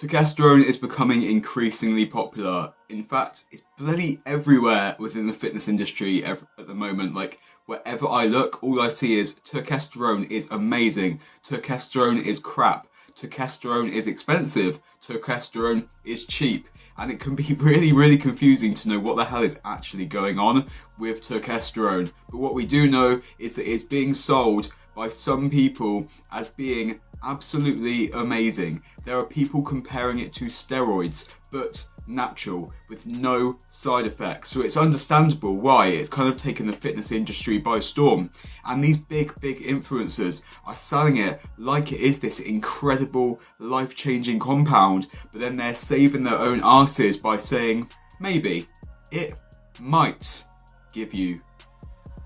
Turkesterone is becoming increasingly popular. In fact, it's bloody everywhere within the fitness industry at the moment. Like, wherever I look, all I see is turkesterone is amazing, turkesterone is crap, turkesterone is expensive, turkesterone is cheap. And it can be really confusing to know what the hell is actually going on with turkesterone. But what we do know is that it's being sold by some people as being absolutely amazing. There are people comparing it to steroids, but natural, with no side effects. So it's understandable why it's kind of taken the fitness industry by storm. And these big influencers are selling it like it is this incredible, life-changing compound, but then they're saving their own asses by saying, maybe, it might give you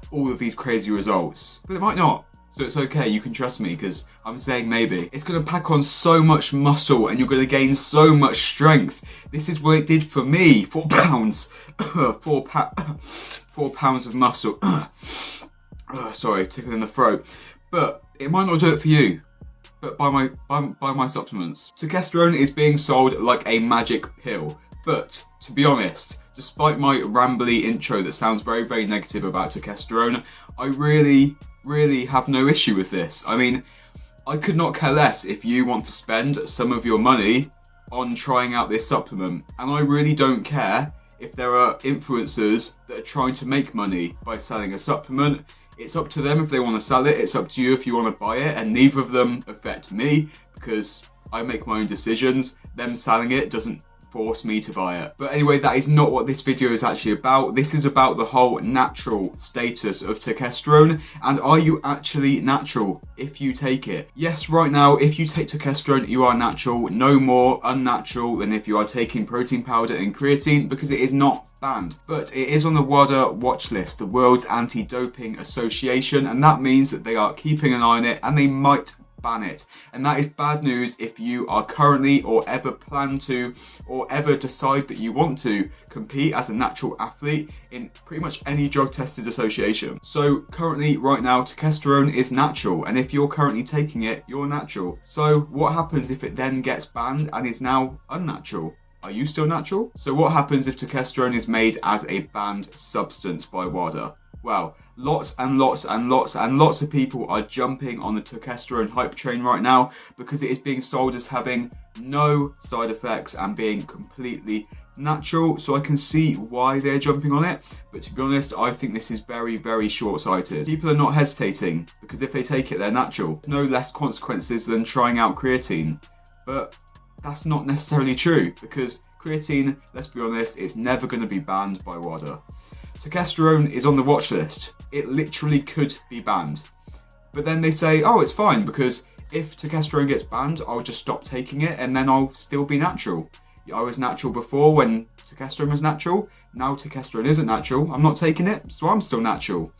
all of these crazy results, but it might not. So it's okay, you can trust me because I'm saying maybe. It's going to pack on so much muscle and you're going to gain so much strength. This is what it did for me. 4 pounds. 4 pounds of muscle. Sorry, tickle in the throat. But it might not do it for you. But buy my supplements. Turkesterone is being sold like a magic pill. But to be honest, despite my rambly intro that sounds very negative about turkesterone, I really have no issue with this. I mean, I could not care less if you want to spend some of your money on trying out this supplement. And I really don't care if there are influencers that are trying to make money by selling a supplement. It's up to them if they want to sell it. It's up to you if you want to buy it. And neither of them affect me because I make my own decisions. Them selling it doesn't force me to buy it. But anyway, that is not what this video is actually about. This is about the whole natural status of turkesterone, and are you actually natural if you take it? Yes, right now, if you take turkesterone, you are natural, no more unnatural than if you are taking protein powder and creatine, because it is not banned. But it is on the WADA watch list, the World's Anti-Doping Association, and that means that they are keeping an eye on it and they might ban it. And that is bad news if you are currently or ever plan to or ever decide that you want to compete as a natural athlete in pretty much any drug tested association. So currently right now turkesterone is natural, and if you're currently taking it, you're natural. So what happens if it then gets banned and is now unnatural? Are you still natural? So what happens if turkesterone is made as a banned substance by WADA? Well, lots of people are jumping on the turkesterone hype train right now because it is being sold as having no side effects and being completely natural. So I can see why they're jumping on it, but to be honest, I think this is very short-sighted. People are not hesitating because if they take it, they're natural. No less consequences than trying out creatine, but that's not necessarily true because creatine, let's be honest, it's never going to be banned by WADA. Turkesterone is on the watch list. It literally could be banned. But then they say, oh, it's fine because if turkesterone gets banned, I'll just stop taking it and then I'll still be natural. I was natural before when turkesterone was natural. Now turkesterone isn't natural. I'm not taking it, so I'm still natural.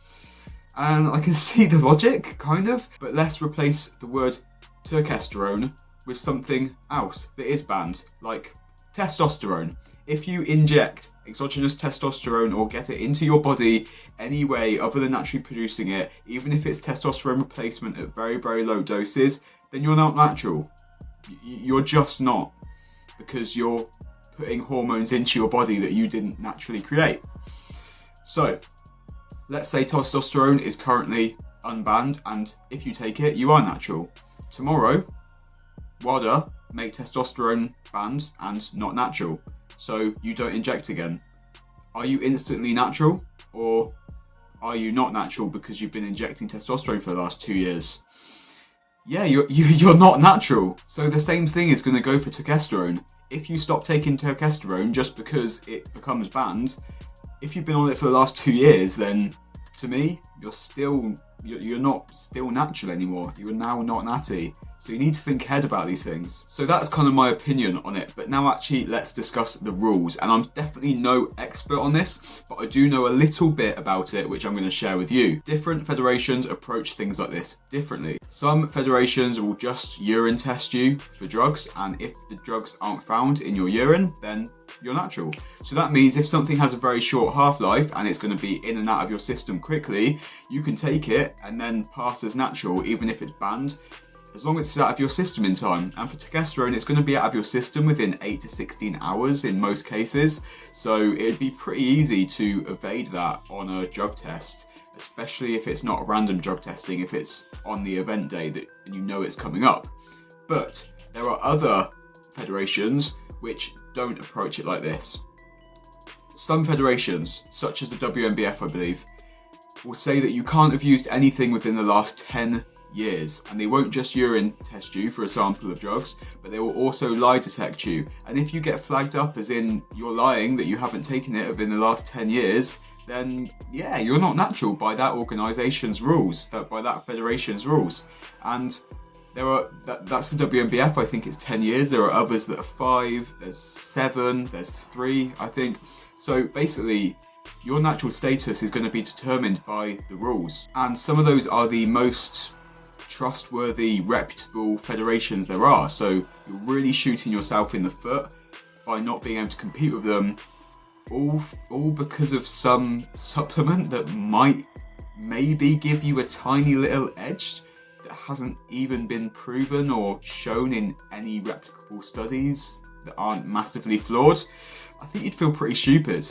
And I can see the logic, kind of. But let's replace the word turkesterone with something else that is banned, like testosterone. If you inject exogenous testosterone or get it into your body any way other than naturally producing it, even if it's testosterone replacement at very low doses, then you're not natural. You're just not, because you're putting hormones into your body that you didn't naturally create. So let's say testosterone is currently unbanned, and if you take it, you are natural. Tomorrow, WADA make testosterone banned and not natural, so you don't inject again. Are you instantly natural, or are you not natural because you've been injecting testosterone for the last 2 years? Yeah, you're not natural. So the same thing is going to go for turkesterone. If you stop taking turkesterone just because it becomes banned, if you've been on it for the last 2 years, then to me, you're not still natural anymore. You're now not natty. So you need to think ahead about these things. So that's kind of my opinion on it. But now actually let's discuss the rules. And I'm definitely no expert on this, but I do know a little bit about it, which I'm going to share with you. Different federations approach things like this differently. Some federations will just urine test you for drugs, and if the drugs aren't found in your urine, then you're natural. So that means if something has a very short half-life and it's going to be in and out of your system quickly, you can take it and then pass as natural even if it's banned. as long as it's out of your system in time. And for testosterone, it's going to be out of your system within 8 to 16 hours in most cases. So it'd be pretty easy to evade that on a drug test, especially if it's not random drug testing, if it's on the event day and you know it's coming up. But there are other federations which don't approach it like this. Some federations, such as the WNBF, I believe, will say that you can't have used anything within the last 10 years, and they won't just urine test you for a sample of drugs, but they will also lie detect you. And if you get flagged up as in you're lying that you haven't taken it within the last 10 years, then yeah, you're not natural by that organisation's rules, by that federation's rules. And that's the WNBF, I think it's 10 years. There are others that are 5, there's 7, there's 3, I think. So basically, your natural status is going to be determined by the rules. And some of those are the most trustworthy, reputable federations there are. So you're really shooting yourself in the foot by not being able to compete with them, all because of some supplement that might maybe give you a tiny little edge that hasn't even been proven or shown in any replicable studies that aren't massively flawed. I think you'd feel pretty stupid.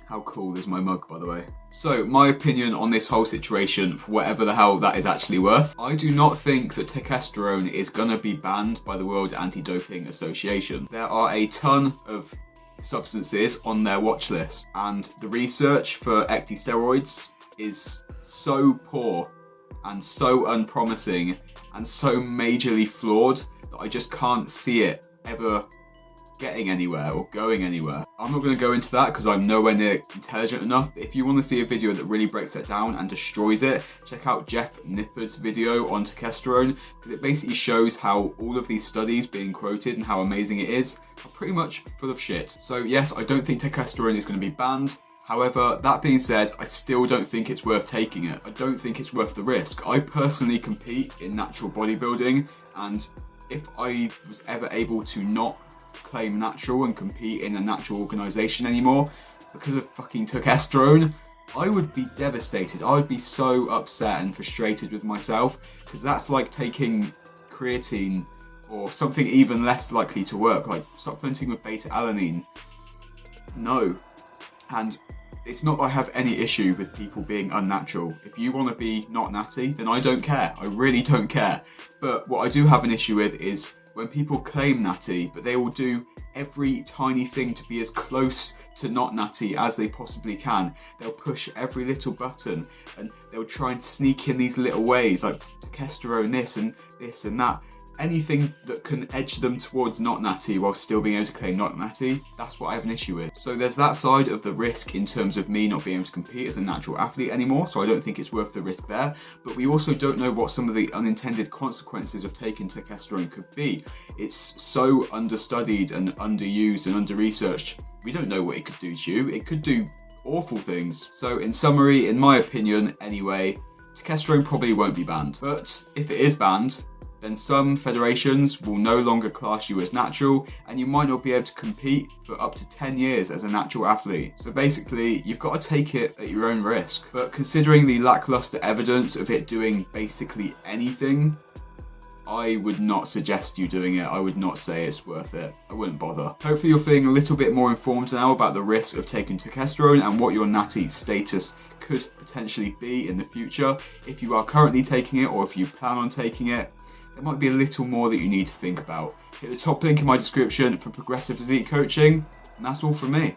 How cool is my mug, by the way? So, my opinion on this whole situation, for whatever the hell that is actually worth, I do not think that testosterone is gonna be banned by the World Anti-Doping Association. There are a ton of substances on their watch list, and the research for ecdysteroids is so poor and so unpromising and so majorly flawed that I just can't see it ever getting anywhere or going anywhere. I'm not going to go into that because I'm nowhere near intelligent enough, but if you want to see a video that really breaks it down and destroys it, check out Jeff Nippard's video on Turkesterone, because it basically shows how all of these studies being quoted and how amazing it is are pretty much full of shit. So yes, I don't think testosterone is going to be banned. However, that being said, I still don't think it's worth taking it. I don't think it's worth the risk. I personally compete in natural bodybuilding, and if I was ever able to not claim natural and compete in a natural organisation anymore because of fucking testosterone, I would be devastated. I would be so upset and frustrated with myself, because that's like taking creatine or something even less likely to work, like supplementing with beta-alanine. No. And it's not that I have any issue with people being unnatural. If you want to be not natty, then I don't care. I really don't care. But what I do have an issue with is when people claim natty, but they will do every tiny thing to be as close to not natty as they possibly can. They'll push every little button, and they'll try and sneak in these little ways, like testosterone this and that. Anything that can edge them towards not natty while still being able to claim not natty, that's what I have an issue with. So there's that side of the risk in terms of me not being able to compete as a natural athlete anymore, so I don't think it's worth the risk there. But we also don't know what some of the unintended consequences of taking testosterone could be. It's so understudied and underused and under-researched. We don't know what it could do to you. It could do awful things. So in summary, in my opinion anyway, testosterone probably won't be banned. But if it is banned, then some federations will no longer class you as natural, and you might not be able to compete for up to 10 years as a natural athlete. So basically, you've got to take it at your own risk. But considering the lackluster evidence of it doing basically anything, I would not suggest you doing it. I would not say it's worth it. I wouldn't bother. Hopefully you're feeling a little bit more informed now about the risk of taking testosterone and what your natty status could potentially be in the future. If you are currently taking it, or if you plan on taking it, there might be a little more that you need to think about. Hit the top link in my description for progressive physique coaching, and that's all from me.